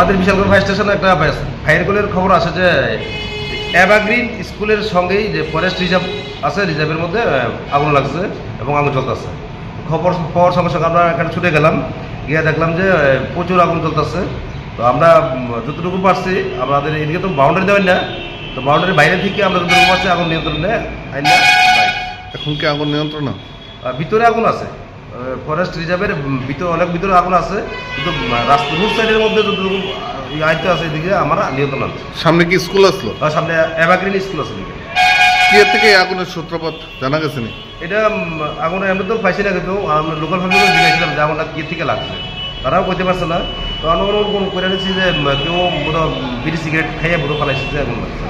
আমাদের বিশালগড় ফায়ার স্টেশনে একটা ফায়ার কলের খবর আছে যে এভারগ্রিন স্কুলের সঙ্গেই যে ফরেস্ট রিজার্ভ আছে, রিজার্ভের মধ্যে আগুন লাগছে এবং আগুন জ্বলতেছে। খবর পাওয়ার সঙ্গে সঙ্গে আমরা এখানে ছুটে গেলাম, গিয়ে দেখলাম যে প্রচুর আগুন জ্বলতেছে। তো আমরা যতটুকু পারছি, আমাদের এদিকে তো বাউন্ডারি দেবেন না, তো বাউন্ডারির বাইরে থেকে আমরা যতটুকু পারছি আগুন নিয়ন্ত্রণে আইনা। এখন কি আগুন নিয়ন্ত্রণ? ভিতরে আগুন আছে, ফরেস্ট রিজার্ভের ভিতরে অনেক ভিতরে আগুন আছে, কিন্তু রাস্তা রোড সাইডের মধ্যে যতটুকু আইতে আছে এদিকে আমরা নিয়ন্ত্রণ আছে। সামনে কি স্কুল আসলো? আর সামনে এভারগ্রিন স্কুল আছে এদিকে। কি এর থেকে এই আগুনের সূত্রপাত জানা গেছে নি? এটা আগুন আমরা তো পাইছি না, কিন্তু আমরা লোকাল ফ্যামিলি জিজ্ঞাসিলাম যে আগুনটা কি থেকে লাগছে, তারাও বলতে পারছে না। তো অনুমান করে নিচ্ছি যে কেউ বোধহয় বিড়ি সিগারেট খাইয়ে বোধহয় ফালাইছে যে আগুন লাগছে।